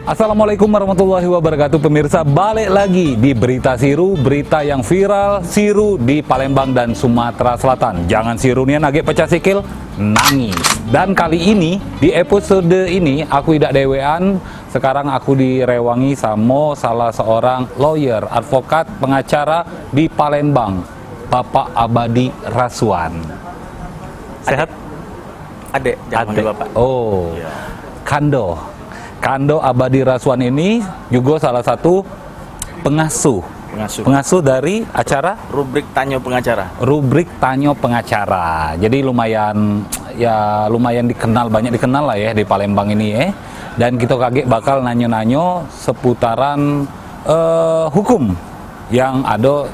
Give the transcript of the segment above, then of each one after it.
Assalamualaikum warahmatullahi wabarakatuh. Pemirsa, balik lagi di Berita Siru, berita yang viral Siru di Palembang dan Sumatera Selatan. Jangan Siru nih agak pecah sikil, nangis. Dan kali ini, di episode ini, aku tidak dewean. Sekarang aku direwangi sama salah seorang lawyer, advokat, pengacara di Palembang, Bapak Abadi Raswan. Sehat? Adek, jangan panggil Bapak. Oh, Ya. Kando Abadi Raswan ini juga salah satu pengasuh dari acara Rubrik Tanyo Pengacara. Rubrik Tanyo Pengacara. Jadi lumayan dikenal, banyak dikenal lah ya di Palembang ini ya. Dan kita kaget bakal nanyo-nanyo seputaran hukum yang ada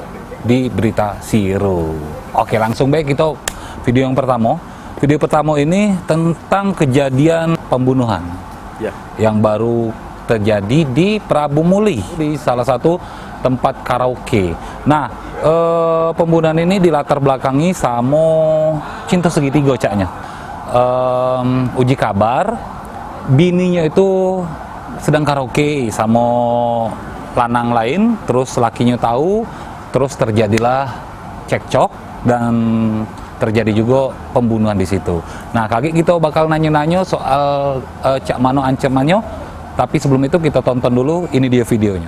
di Berita Siru. Oke, langsung baik kita video yang pertama. Video pertama ini tentang kejadian pembunuhan. Ya. Yang baru terjadi di Prabu Muli, di salah satu tempat karaoke. Nah, pembunuhan ini dilatar belakangi sama cinta segitiga caknya. Uji kabar, bininya itu sedang karaoke sama lanang lain, terus lakinya tahu, terus terjadilah cekcok dan terjadi juga pembunuhan di situ. Nah, kali kita bakal nanya-nanya soal cak mano ancamannya, tapi sebelum itu kita tonton dulu, ini dia videonya.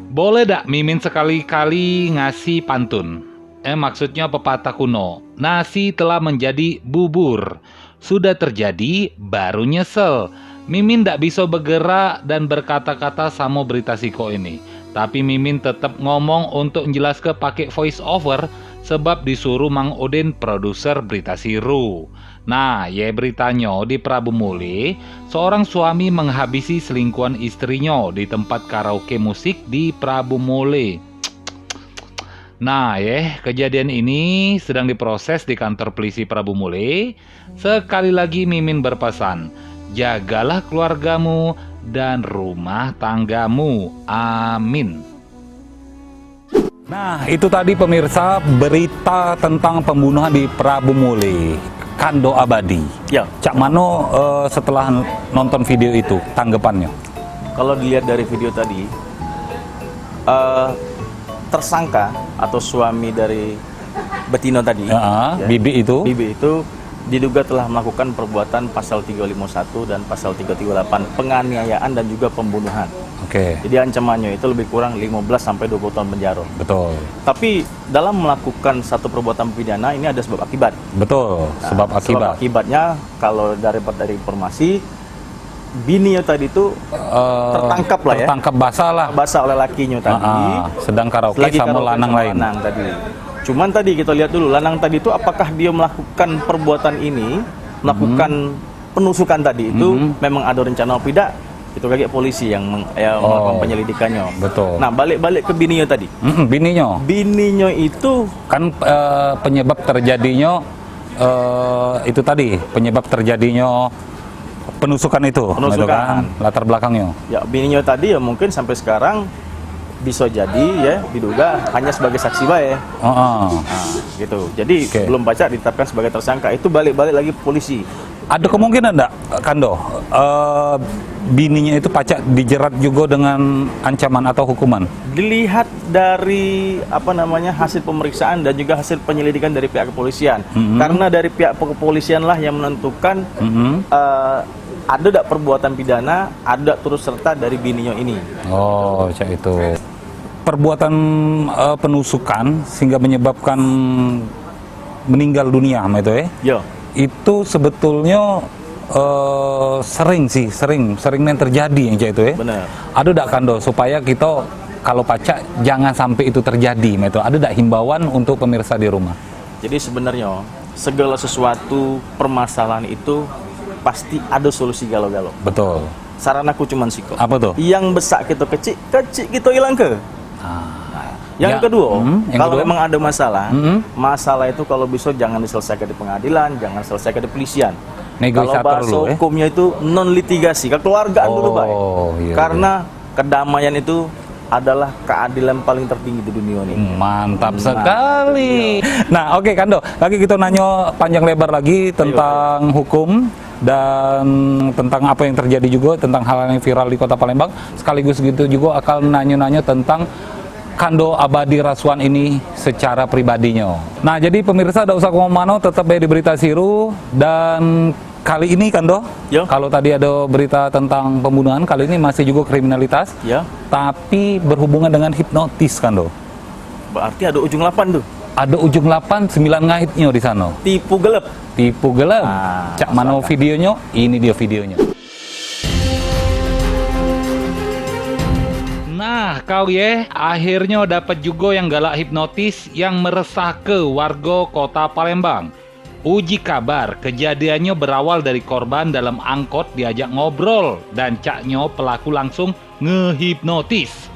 Boleh dak Mimin sekali-kali ngasih pantun? Maksudnya pepatah kuno, nasi telah menjadi bubur, sudah terjadi baru nyesel. Mimin dak bisa bergerak dan berkata-kata sama berita siko ini. Tapi Mimin tetap ngomong untuk menjelaskan pakai voice over sebab disuruh Mang Udin, produser Berita Siru. Nah, ya beritanya di Prabu Muli, seorang suami menghabisi selingkuhan istrinya di tempat karaoke musik di Prabu Muli. Nah, ya kejadian ini sedang diproses di kantor polisi Prabu Muli. Sekali lagi Mimin berpesan, jagalah keluargamu dan rumah tanggamu. Amin. Nah, itu tadi pemirsa berita tentang pembunuhan di Prabu Muli, Kando Abadi. Ya. Cak Mano setelah nonton video itu tanggapannya? Kalau dilihat dari video tadi, tersangka atau suami dari Betino tadi, Bibi itu diduga telah melakukan perbuatan pasal 351 dan pasal 338 penganiayaan dan juga pembunuhan. Oke. Jadi ancamannya itu lebih kurang 15 sampai 20 tahun penjara. Betul. Tapi dalam melakukan satu perbuatan pidana ini ada sebab akibat. Betul, sebab akibat. Sebab akibatnya kalau dari informasi bininya tadi itu tertangkap lah ya. Tertangkap basah oleh lakinya tadi. Sedang karaoke sama lanang lain. Tadi. Cuman tadi kita lihat dulu lanang tadi itu apakah dia melakukan perbuatan ini, melakukan penusukan tadi itu memang ada rencana atau tidak? Itu kayak polisi yang melakukan penyelidikannya. Betul. Nah, balik ke bininya tadi. Bininya itu kan penyebab terjadinya itu tadi, penyebab terjadinya penusukan itu kan latar belakangnya. Ya, bininya tadi ya mungkin sampai sekarang bisa jadi ya diduga hanya sebagai saksi bae. Nah, gitu. Jadi belum baca ditetapkan sebagai tersangka. Itu balik-balik lagi polisi. Ada kemungkinan enggak, Kando? Bininya itu pacak dijerat juga dengan ancaman atau hukuman? Dilihat dari hasil pemeriksaan dan juga hasil penyelidikan dari pihak kepolisian. Karena dari pihak kepolisian lah yang menentukan ada tak perbuatan pidana, ada turut serta dari bininya ini. Oh, cak itu. Perbuatan penusukan sehingga menyebabkan meninggal dunia, itu ya? Yo. Itu sebetulnya sering yang terjadi yang cak itu ya? Benar. Ada tak Kando supaya kita kalau pacak jangan sampai itu terjadi, itu ada tak himbauan untuk pemirsa di rumah? Jadi sebenarnya segala sesuatu permasalahan itu pasti ada solusi galau-galau. Betul. Saran aku cuman siko. Apa tuh? Yang besar kita kecil kita hilang ke. Yang kedua, kalau memang ada masalah itu kalau bisa jangan diselesaikan di pengadilan, jangan selesaikan di polisian. Kalau bahasa hukumnya itu non litigasi, kekeluargaan dulu baik. Iya, karena kedamaian itu adalah keadilan paling tertinggi di dunia ini. Mantap sekali. Nah, oke Kando, lagi kita nanya panjang lebar lagi tentang hukum. dan tentang apa yang terjadi juga, tentang hal yang viral di Kota Palembang. Sekaligus gitu juga akan nanya-nanya tentang Kando Abadi Raswan ini secara pribadinya. Nah, jadi pemirsa tidak usah kemana-mana, tetap di Berita Siru. Dan kali ini Kando, kalau tadi ada berita tentang pembunuhan, kali ini masih juga kriminalitas, tapi berhubungan dengan hipnotis Kando. Berarti ada ujung 8 tuh. Ada ujung 8, 9 ngahitnya di sana. Tipu gelap. Tipu gelap. Cak mana videonya? Ini dia videonya. Nah, kau akhirnya dapat juga yang galak hipnotis yang meresah ke warga Kota Palembang. Uji kabar, kejadiannya berawal dari korban dalam angkot diajak ngobrol dan caknya pelaku langsung ngehipnotis.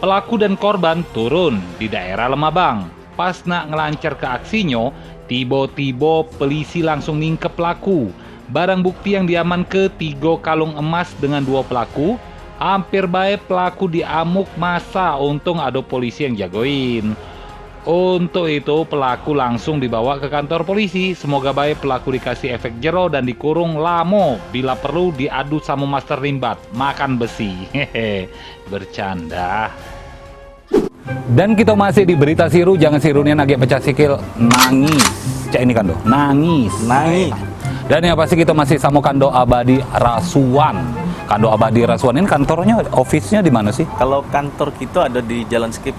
Pelaku dan korban turun di daerah Lemabang. Pas nak ngelancar ke aksinya, tiba-tiba polisi langsung ningkep pelaku. Barang bukti yang diaman ke 3 kalung emas dengan 2 pelaku. Hampir baik pelaku diamuk masa, untung ada polisi yang jagoin. Untuk itu pelaku langsung dibawa ke kantor polisi. Semoga baik pelaku dikasih efek jero dan dikurung lamo. Bila perlu diadu sama master limbat, makan besi. Hehe, bercanda. Dan kita masih di Berita Siru, jangan sirunya nagih pecah sikil, nangis. Cak ini Kando, nangis. Dan yang pasti kita masih sama Kando Abadi Raswan. Kando Abadi Raswan ini kantornya, office-nya di mana sih? Kalau kantor kita ada di Jalan Skip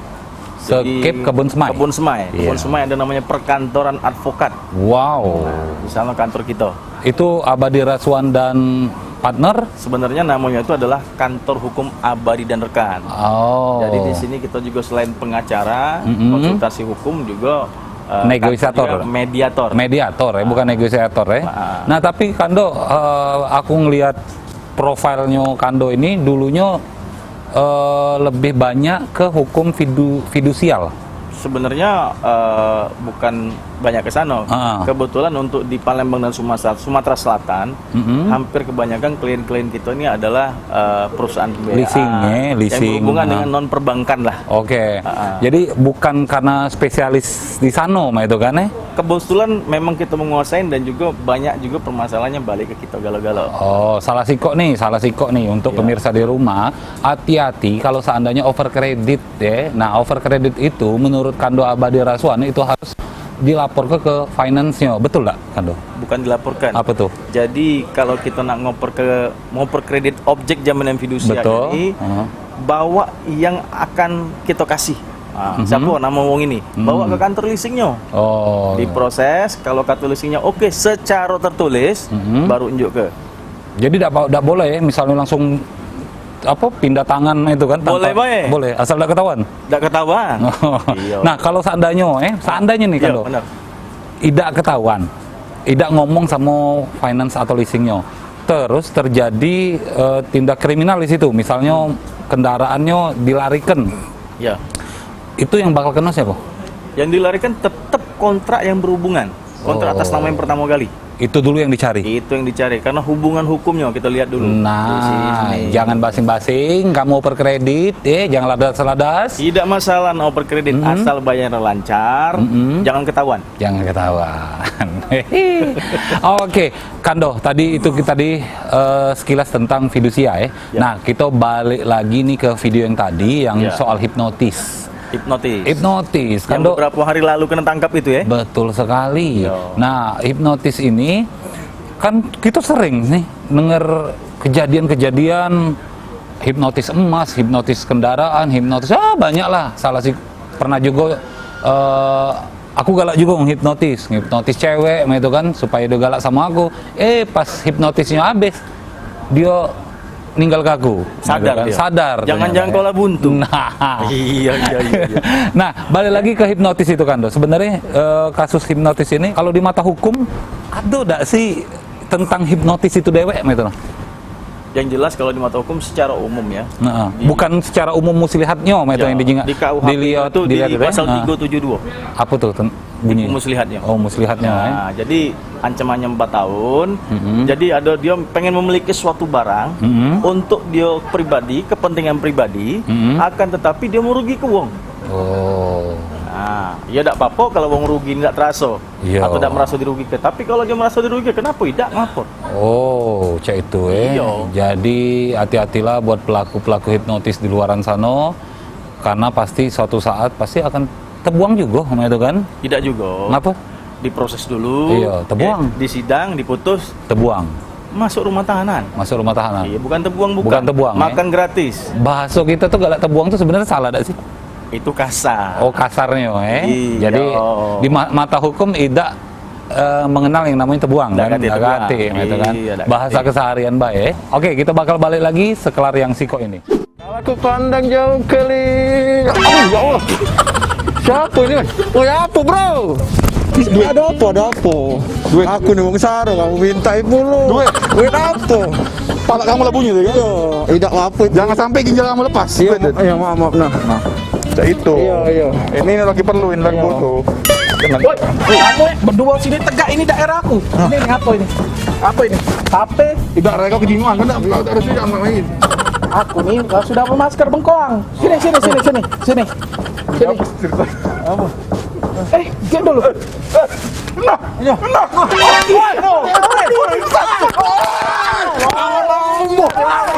Kebun Semai. Kebun Semai ada namanya Perkantoran Advokat. Wow. Nah, di sana kantor kita. Itu Abadi Raswan dan partner? Sebenarnya namanya itu adalah Kantor Hukum Abadi dan Rekan. Oh. Jadi di sini kita juga selain pengacara, konsultasi hukum juga negosiator, mediator ya, bukan negosiator ya. Nah, tapi Kando, aku ngelihat profilnya Kando ini dulunya lebih banyak ke hukum fidusial. Sebenarnya bukan banyak ke sana. Kebetulan untuk di Palembang dan Sumatera Selatan, hampir kebanyakan klien-klien kita ini adalah perusahaan pembiayaan yang berhubungan dengan non perbankan lah. Oke. Jadi bukan karena spesialis di sana, itu kan? Kebetulan memang kita menguasain dan juga banyak juga permasalahannya balik ke kita galau-galau. Oh, salah sikok nih untuk pemirsa di rumah, hati-hati kalau seandainya over kredit ya. Nah, over kredit itu menurut Kando Abadi Raswan itu harus dilapor ke finance-nya, betul nggak Kando? Bukan dilaporkan. Apa tuh? Jadi kalau kita nak ngoper kredit objek jaminan fidusia ini, bawa yang akan kita kasih. Siapa nama wong ini? Bawa ke kantor leasingnya. Diproses, kalau kantor leasingnya oke secara tertulis, baru unjuk ke. Jadi tidak boleh ya, misalnya langsung pindah tangan itu kan? Boleh, asal tidak ketahuan. Tidak ketahuan. Nah, kalau seandainya nih Kando, tidak ketahuan, tidak ngomong sama finance atau leasingnya, terus terjadi tindak kriminal di situ, misalnya kendaraannya dilarikan. Ya. Itu yang bakal kena siapa? Yang dilarikan tetap kontrak yang berhubungan, kontrak atas nama yang pertama kali. Itu dulu yang dicari? Itu yang dicari, karena hubungan hukumnya kita lihat dulu. Nah, jangan basing-basing, kamu oper kredit, jangan ladas-ladas. Tidak masalah oper kredit, asal bayarnya lancar, jangan ketahuan. Jangan ketahuan. Oke, Kando, tadi sekilas tentang fidusia ya. Nah, kita balik lagi nih ke video yang tadi, yang soal hipnotis. Hipnotis. Yang beberapa hari lalu kena tangkap itu ya? Betul sekali. Nah, hipnotis ini kan kita sering nih dengar kejadian-kejadian hipnotis emas, hipnotis kendaraan, hipnotis banyak lah. Pernah juga aku galak juga menghipnotis cewek itu kan supaya dia galak sama aku. Pas hipnotisnya habis, dia ninggal kaku, sadar. Jangan-jangan kola buntu. Nah, iya. Nah, balik lagi ke hipnotis itu Kando. Sebenarnya kasus hipnotis ini kalau di mata hukum ada enggak sih tentang hipnotis itu dewek gitu? Yang jelas kalau di mata hukum secara umum ya. Bukan secara umum muslihatnya yang di KUHP itu di pasal 372. Apa tuh bunyi? Muslihatnya. Oh, muslihatnya. Nah, jadi ancamannya 4 tahun. Jadi ada dia pengen memiliki suatu barang untuk dia pribadi, kepentingan pribadi, akan tetapi dia merugi ke wong. Oh. Nah, Nah, ya tidak apa-apa kalau wong rugi tidak terasa atau tidak merasa dirugikan. Tapi kalau dia merasa dirugikan, kenapa tidak ngapor? Oh, cek itu Jadi hati-hatilah buat pelaku-pelaku hipnotis di luaran sana, karena pasti suatu saat pasti akan terbuang juga sama itu kan? Tidak juga. Kenapa? Diproses dulu. Iya, terbuang. Di sidang, diputus. Terbuang. Masuk rumah tahanan. Masuk rumah tahanan. Iya, bukan terbuang, bukan terbuang. Makan gratis. Bahasa kita tuh galak terbuang tuh sebenarnya salah tidak sih? Itu kasar. Oh, kasarnya Iya. Jadi di mata hukum tidak mengenal yang namanya terbuang kan? Gati, gitu kan? Bahasa keseharian baik. Oke, kita bakal balik lagi sekelar yang siko ini. Aku kandang jauh kali. Aduh, ya Allah. Siapa ini? Oh, ya apa, bro? Duit ada apa? Duit aku nih wong sarung, kamu minta ibu lu. Duit apa? Pala kamu lah bunyi tuh ya? Iya. Tidak apa. Jangan sampai ginjal kamu lepas. Iya, maaf. Nah. Itu. Iya. Ini lagi perlu, ini lagi butuh. Woi, kamu berdua sini tegak, ini daerahku. Ini apa ini? Apa ini? HP? Tidak, mereka kejinguan, kan? Tidak ada sih, jangan main. Aku nih sudah bermasker bengkoang. Sini. Apa? Diam dulu. Nah.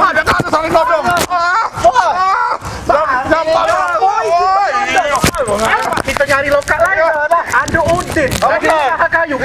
Ada kata saling ngomong. Kita nyari lokal lain. Ada Udin. Ada kayu.